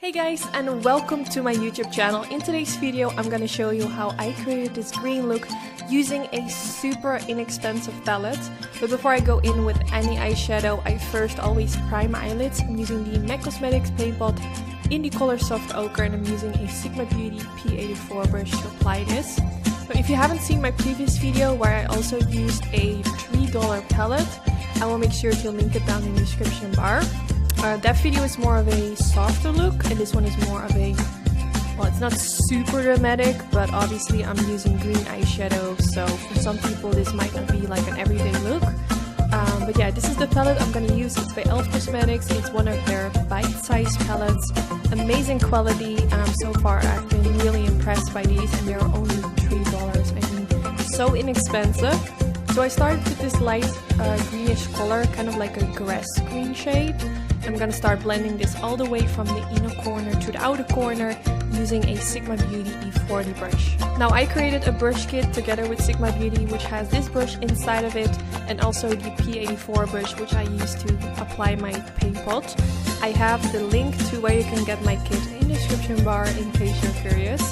Hey guys, and welcome to my YouTube channel. In today's video I'm gonna show you how I created this green look using a super inexpensive palette. But before I go in with any eyeshadow, I first always prime my eyelids. I'm using the MAC Cosmetics paint pot in the color Soft Ochre, and I'm using a Sigma Beauty P84 brush to apply this. So if you haven't seen my previous video where I also used a $3 palette, I will make sure to link it down in the description bar. That video is more of a softer look, and this one is more of a, well, it's not super dramatic, but obviously I'm using green eyeshadow, so for some people this might not be like an everyday look. But yeah, this is the palette I'm gonna use. It's by e.l.f. Cosmetics. It's one of their bite-sized palettes. Amazing quality. So far I've been really impressed by these, and they're only $3. I mean, so inexpensive. So I started with this light greenish color, kind of like a grass green shade. I'm gonna start blending this all the way from the inner corner to the outer corner using a Sigma Beauty E40 brush. Now I created a brush kit together with Sigma Beauty, which has this brush inside of it and also the P84 brush, which I use to apply my paint pot. I have the link to where you can get my kit in the description bar in case you're curious.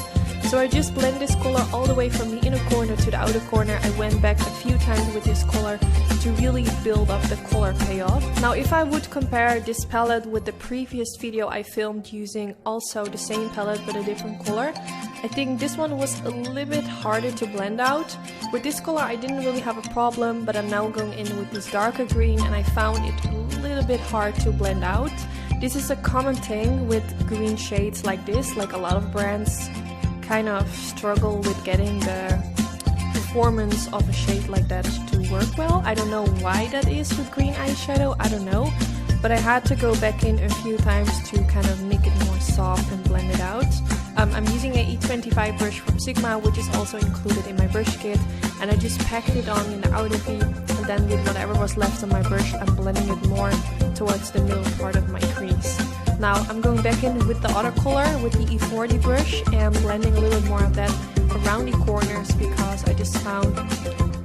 So I just blend this color all the way from the inner corner to the outer corner. I went back a few times with this color to really build up the color payoff. Now if I would compare this palette with the previous video I filmed using also the same palette but a different color, I think this one was a little bit harder to blend out. With this color I didn't really have a problem, but I'm now going in with this darker green and I found it a little bit hard to blend out. This is a common thing with green shades like this, like a lot of brands kind of struggle with getting the performance of a shade like that to work well. I don't know why that is with green eyeshadow, I don't know, but I had to go back in a few times to kind of make it more soft and blend it out. I'm using a E25 brush from Sigma, which is also included in my brush kit, and I just packed it on in the outer V, and then with whatever was left on my brush I'm blending it more towards the middle part of my crease. Now I'm going back in with the other color with the E40 brush and blending a little bit more of that around the corners, because I just found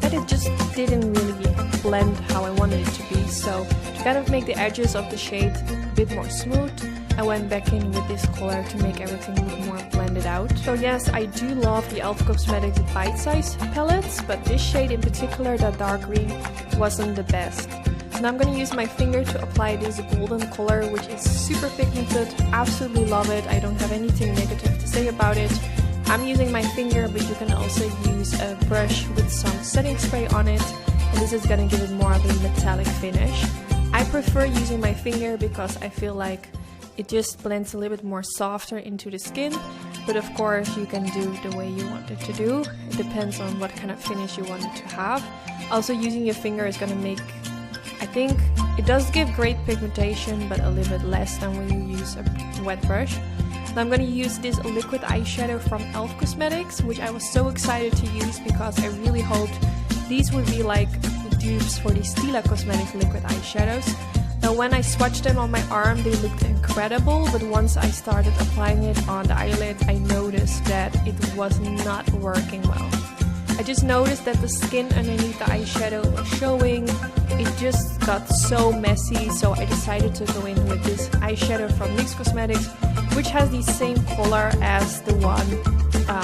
that it just didn't really blend how I wanted it to be. So to kind of make the edges of the shade a bit more smooth, I went back in with this color to make everything look more blended out. So yes, I do love the e.l.f. Cosmetics bite-size palettes, but this shade in particular, that dark green, wasn't the best. So now I'm going to use my finger to apply this golden color, which is super pigmented. Absolutely love it. I don't have anything negative to say about it. I'm using my finger, but you can also use a brush with some setting spray on it, and this is going to give it more of a metallic finish. I prefer using my finger because I feel like it just blends a little bit more softer into the skin, but of course you can do the way you want it to do. It depends on what kind of finish you want it to have. Also, using your finger is going to make, I think it does give great pigmentation, but a little bit less than when you use a wet brush. Now I'm going to use this liquid eyeshadow from e.l.f. Cosmetics, which I was so excited to use because I really hoped these would be like the dupes for the Stila Cosmetics liquid eyeshadows. Now when I swatched them on my arm, they looked incredible, but once I started applying it on the eyelid, I noticed that it was not working well. I just noticed that the skin underneath the eyeshadow was showing. It just got so messy, so I decided to go in with this eyeshadow from NYX Cosmetics, which has the same color as the one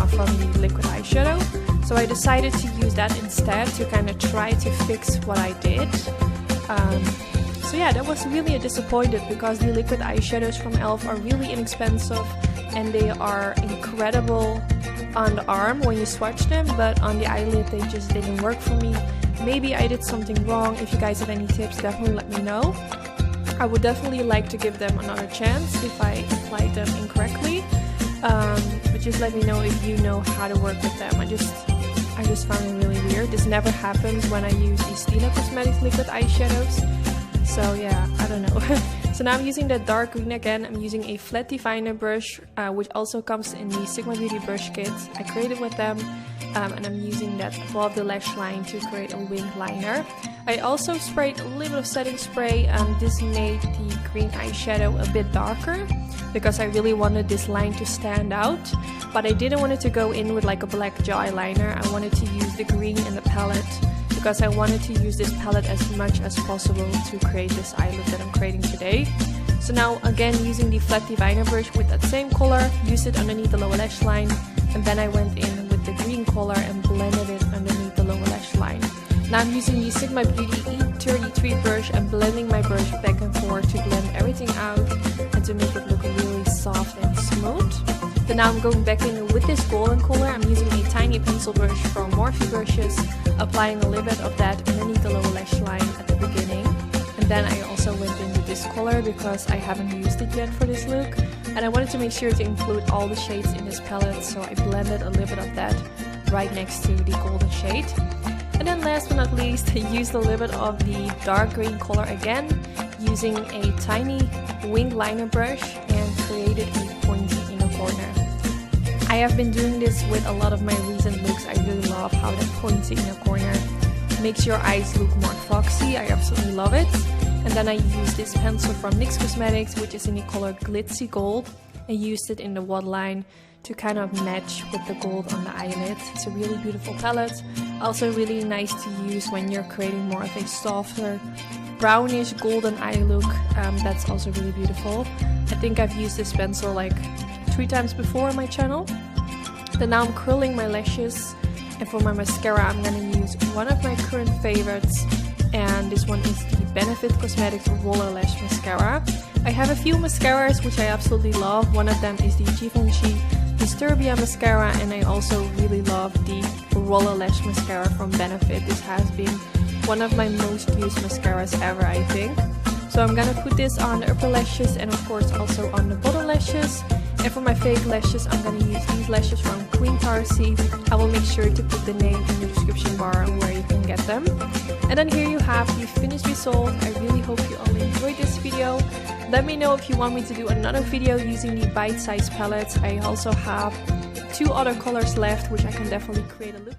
from the liquid eyeshadow. So I decided to use that instead to kind of try to fix what I did. So yeah, that was really a disappointment because the liquid eyeshadows from e.l.f. are really inexpensive and they are incredible on the arm when you swatch them, but on the eyelid they just didn't work for me. Maybe I did something wrong. If you guys have any tips, definitely let me know. I would definitely like to give them another chance if I applied them incorrectly, but just let me know if you know how to work with them. I just found it really weird. This never happens when I use the Stila Cosmetics liquid eyeshadows. So yeah, I don't know. So now I'm using that dark green again. I'm using a flat definer brush, which also comes in the Sigma Beauty brush kit I created with them. And I'm using that above the lash line to create a wing liner. I also sprayed a little bit of setting spray. This made the green eyeshadow a bit darker because I really wanted this line to stand out. But I didn't want it to go in with like a black gel eyeliner. I wanted to use the green in the palette because I wanted to use this palette as much as possible to create this eyelid that I'm creating today. So now again using the flat divider brush with that same color, used it underneath the lower lash line, and then I went in with the green color and blended it underneath the lower lash line. Now I'm using the Sigma Beauty E33 brush and blending my brush back and forth to blend everything out and to make it look really soft and smooth. Then now I'm going back in with this golden color. I'm using a tiny pencil brush from Morphe brushes, applying a little bit of that underneath the lower lash line at the beginning. And then I also went in with this color because I haven't used it yet for this look. And I wanted to make sure to include all the shades in this palette, so I blended a little bit of that right next to the golden shade. And then last but not least, I used a little bit of the dark green color again, using a tiny wing liner brush and created a pointy inner corner. I have been doing this with a lot of my recent looks. I really love how that pointy inner corner makes your eyes look more foxy. I absolutely love it. And then I used this pencil from NYX Cosmetics, which is in the color Glitzy Gold, and used it in the waterline to kind of match with the gold on the eyelid. It's a really beautiful palette. Also really nice to use when you're creating more of a softer brownish golden eye look. That's also really beautiful. I think I've used this pencil like 3 times before on my channel. Then now I'm curling my lashes, and for my mascara I'm gonna use one of my current favorites, and this one is the Benefit Cosmetics Roller Lash Mascara. I have a few mascaras which I absolutely love. One of them is the Givenchy Disturbia mascara, and I also really love the Roller Lash Mascara from Benefit. This has been one of my most used mascaras ever, I think. So I'm gonna put this on the upper lashes and of course also on the bottom lashes. And for my fake lashes, I'm gonna use these lashes from Queen Tarsi. I will make sure to put the name in the description bar where you can get them. And then here you have the finished result. I really hope you all enjoyed this video. Let me know if you want me to do another video using the bite-sized palettes. I also have 2 other colors left which I can definitely create a look with.